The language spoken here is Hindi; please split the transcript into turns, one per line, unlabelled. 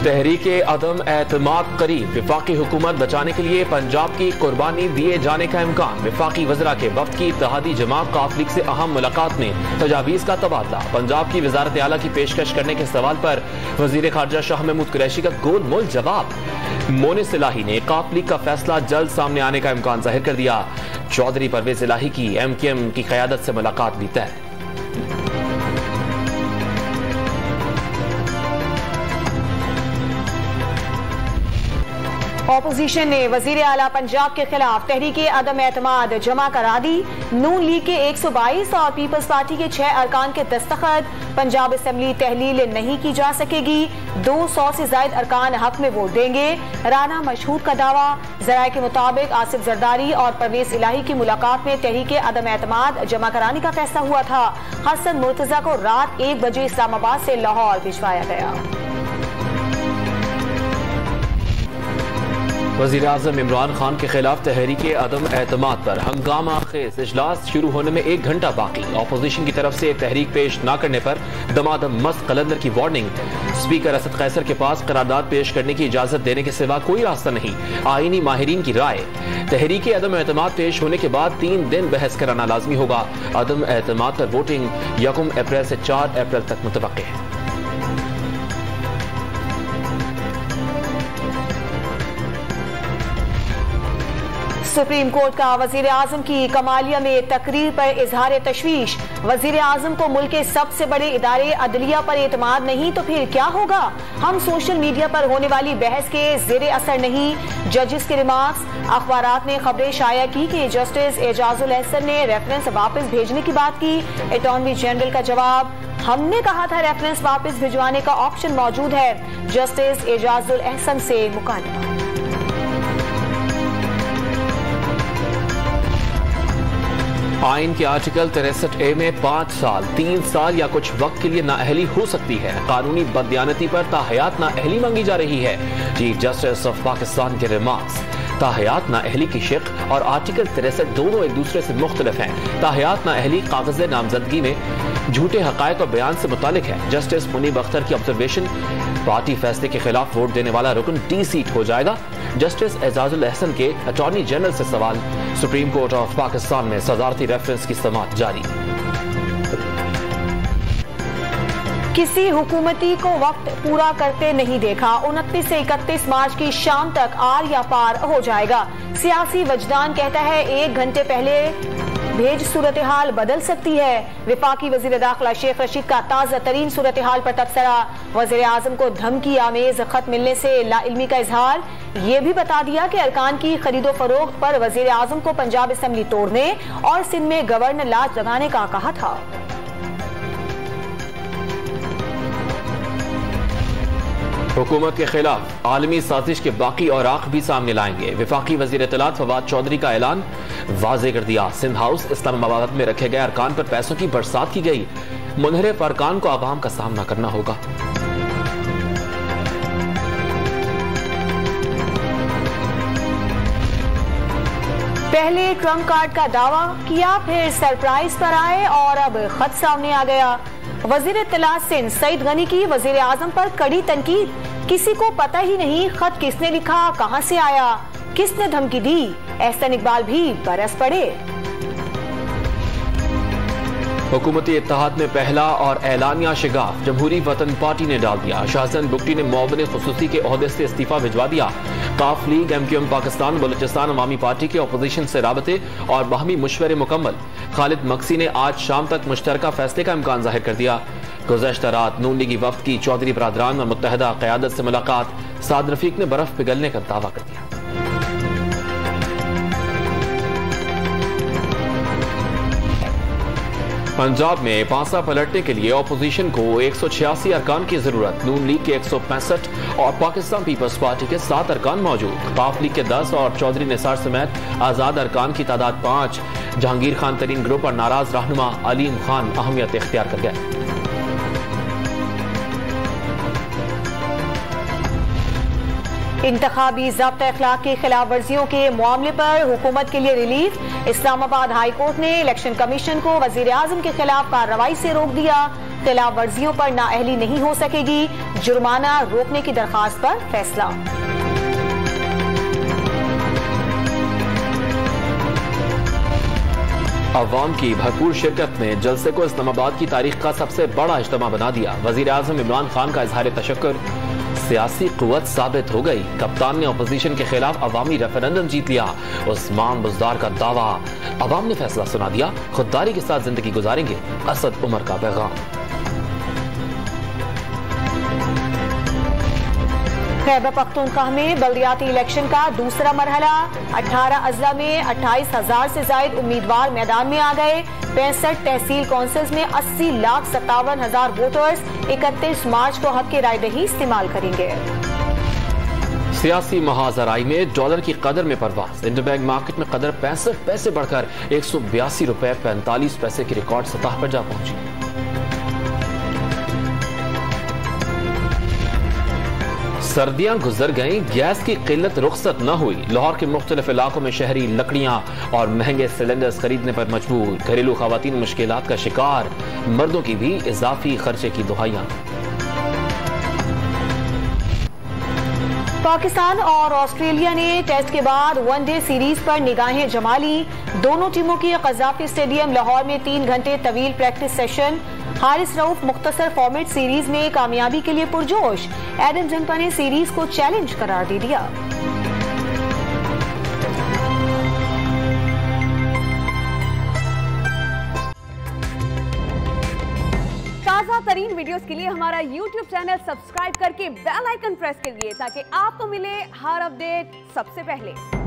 तहरीक अदम एतमाद करीब, वफाकी हुकूमत बचाने के लिए पंजाब की कुर्बानी दिए जाने का इम्कान। वफाकी वज़रा के वक्त की इत्तेहादी जमात काफ लीग से अहम मुलाकात में तजावीज़ का तबादला। पंजाब की वजारत आला की पेशकश करने के सवाल पर वजीर खारजा शाह महमूद कुरैशी का गोलमोल जवाब। मोनिस इलाही ने काफ लीग का फैसला जल्द सामने आने का इम्कान जाहिर कर दिया। चौधरी परवेज इलाही की MKM की क़यादत से मुलाकात भी तय।
ऑपोजिशन ने वजीर आला पंजाब के खिलाफ तहरीके अदम एतमाद जमा करा दी। नून लीग के 122 और पीपल्स पार्टी के 6 अरकान के दस्तखत। पंजाब असम्बली तहलील नहीं की जा सकेगी। 200 से ज्यादा अरकान हक में वोट देंगे। राना मशहूद का दावा। जराये के मुताबिक आसिफ जरदारी और परवेज इलाही की मुलाकात में तहरीके अदम एतमाद जमा कराने का फैसला हुआ था। हसन मुर्तजा को रात 1 बजे इस्लामाबाद से लाहौर भिजवाया गया।
वज़ीर आज़म इमरान खान के खिलाफ तहरीके अदम एतमाद पर हंगामा खेज। इजलास शुरू होने में 1 घंटा बाकी। ऑपोजिशन की तरफ से तहरीक पेश न करने पर दमादम मस्त कलंदर की वार्निंग। स्पीकर असद कैसर के पास करारदाद पेश करने की इजाजत देने के सिवा कोई रास्ता नहीं। आईनी माहिरीन की राय, तहरीके अदम एतमाद पेश होने के बाद 3 दिन बहस कराना लाजमी होगा। अदम एतमाद पर वोटिंग 1 अप्रैल से 4 अप्रैल तक मुतवक्के है।
सुप्रीम कोर्ट का वजीर आजम की कमालिया में तकरीर पर इजहार तशवीश। वजीर आजम को मुल्क के सबसे बड़े इदारे अदलिया पर एतमाद नहीं तो फिर क्या होगा? हम सोशल मीडिया पर होने वाली बहस के जेर असर नहीं। जजेस के रिमार्क्स। अखबारात ने खबरें शाया की कि जस्टिस एजाजुल एहसन ने रेफरेंस वापस भेजने की बात की। अटॉर्नी जनरल का जवाब, हमने कहा था रेफरेंस वापस भिजवाने का ऑप्शन मौजूद है। जस्टिस एजाजुल एहसन से मुकालमा।
आइन के आर्टिकल 63A में 5 साल, 3 साल या कुछ वक्त के लिए नाअहली हो सकती है। कानूनी बददियानती पर ताहयात नाअहली मांगी जा रही है। चीफ जस्टिस ऑफ पाकिस्तान के रिमार्क्स। ताहयात नाअहली की शिक और आर्टिकल 63 दोनों एक दूसरे से मुख्तलिफ हैं। ताहयात नाअहली कागज नामजदगी में झूठे हकायक और बयान से मुतालिक है। जस्टिस मुनीब अख्तर की ऑब्जर्वेशन, पार्टी फैसले के खिलाफ वोट देने वाला रुकन डी सीट हो जाएगा। जस्टिस एजाजुल एहसन के अटॉर्नी जनरल से सवाल। सुप्रीम कोर्ट ऑफ पाकिस्तान में सदारती रेफरेंस की समाअत जारी।
किसी हुकूमती को वक्त पूरा करते नहीं देखा। 29 से 31 मार्च की शाम तक आर या पार हो जाएगा। सियासी वजदान कहता है 1 घंटे पहले भेज सूरत हाल बदल सकती है। विफाकी वजीर दाखिला शेख रशीद का ताज़ा तरीन सूरत हाल पर तबसरा। वजीर आजम को धमकी आमेज खत मिलने से लाइल्मी का इजहार। ये भी बता दिया कि अरकान की खरीदो फरोख्त पर वजीर आजम को पंजाब असम्बली तोड़ने और सिंध में गवर्नर लाज लगाने का कहा था।
हुकूमत के खिलाफ आलमी साजिश के बाकी औराक भी सामने लाएंगे। विफाकी वजीर इत्तलात फवाद चौधरी का ऐलान वाजे कर दिया। सिंध हाउस इस्लामाबाद में रखे गए अरकान पर पैसों की बरसात की गई। मुनहरिफ अरकान को आवाम का सामना करना होगा।
पहले ट्रम्प कार्ड का दावा किया, फिर सरप्राइज पर आए और अब खत सामने आ गया। वजीर इत्तलात सिंध सईद गनी की वजीर आजम पर कड़ी तनकीद। किसी को पता ही नहीं खत किसने लिखा, कहां से आया, किसने धमकी दी। एहसन इकबाल भी बरस पड़े।
हुकूमती इत्तेहाद में पहला और ऐलानिया शिगाफ जमहूरी वतन पार्टी ने डाल दिया। शाहजहान बुगटी ने मुआविन खुसूसी के ओहदे से इस्तीफा भिजवा दिया। काफ लीग, MKM पाकिस्तान, बलूचिस्तान अवामी पार्टी के अपोजिशन से राबते और बाहमी मशवरे मुकम्मल। खालिद मक्सी ने आज शाम तक मुश्तरका फैसले का इम्कान जाहिर कर दिया। गुज़श्ता रात नून लीगी वफ्द की चौधरी बरादरान और मुत्तहदा क़यादत से मुलाकात। साद रफीक ने बर्फ पिघलने का दावा कर दिया। पंजाब में पासा पलटने के लिए ऑपोजिशन को 186 अरकान की जरूरत। नून लीग के 165 और पाकिस्तान पीपल्स पार्टी के 7 अरकान मौजूद। काफ लीग के 10 और चौधरी निसार समेत आजाद अरकान की तादाद 5। जहांगीर खान तरीन ग्रुप और नाराज रहनुमा अलीम खान अहमियत इख्तियार कर गए।
इंतखाबी ज़ब्त अखलाक की खिलाफ वर्जियों के मामले पर हुकूमत के लिए रिलीफ। इस्लामाबाद हाई कोर्ट ने इलेक्शन कमीशन को वजीर आजम के खिलाफ कार्रवाई से रोक दिया। खिलाफ वर्जियों पर नाअहली नहीं हो सकेगी। जुर्माना रोकने की दरखास्त पर फैसला।
अवाम की भरपूर शिरकत ने जलसे को इस्लामाबाद की तारीख का सबसे बड़ा इज्तिमा बना दिया। वजीर आजम इमरान खान का इजहार तशक्कुर, सियासी कुव्वत साबित हो गई। कप्तान ने अपोजिशन के खिलाफ अवामी रेफरेंडम जीत लिया। उस्मान बुज़दार का दावा, अवाम ने फैसला सुना दिया, खुददारी के साथ जिंदगी गुजारेंगे। असद उमर का पैगाम।
खैबर पख्तूनख्वा में बल्दियाती इलेक्शन का दूसरा मरहला। 18 अजला में 28,000 से ज्यादा उम्मीदवार मैदान में आ गए। 65 तहसील काउंसिल्स में 80,57,000 वोटर्स 31 मार्च को हक की रायदही इस्तेमाल करेंगे।
सियासी महाजराई में डॉलर की कदर में परवास। इंटरबैंक मार्केट में कदर 65 पैसे बढ़कर 182 रुपए 45 पैसे की रिकॉर्ड सतह पर जा पहुंची। सर्दियां गुजर गईं, गैस की किल्लत रुखसत न हुई। लाहौर के मुख्तलिफ इलाकों में शहरी लकड़ियां और महंगे सिलेंडर्स खरीदने पर मजबूर। घरेलू खवातीन मुश्किलात का शिकार, मर्दों की भी इजाफी खर्चे की दुहाइयां।
पाकिस्तान और ऑस्ट्रेलिया ने टेस्ट के बाद वनडे सीरीज पर निगाहें जमा ली। दोनों टीमों की कज़ाफी स्टेडियम लाहौर में 3 घंटे तवील प्रैक्टिस सेशन। हारिस रऊफ मुख्तसर फॉर्मेट सीरीज में कामयाबी के लिए पुरजोश। एडम जंपा ने सीरीज को चैलेंज करार दे दिया।
ताज़ा तरीन वीडियोस के लिए हमारा YouTube चैनल सब्सक्राइब करके बेल आइकन प्रेस करिए ताकि आपको मिले हर अपडेट सबसे पहले।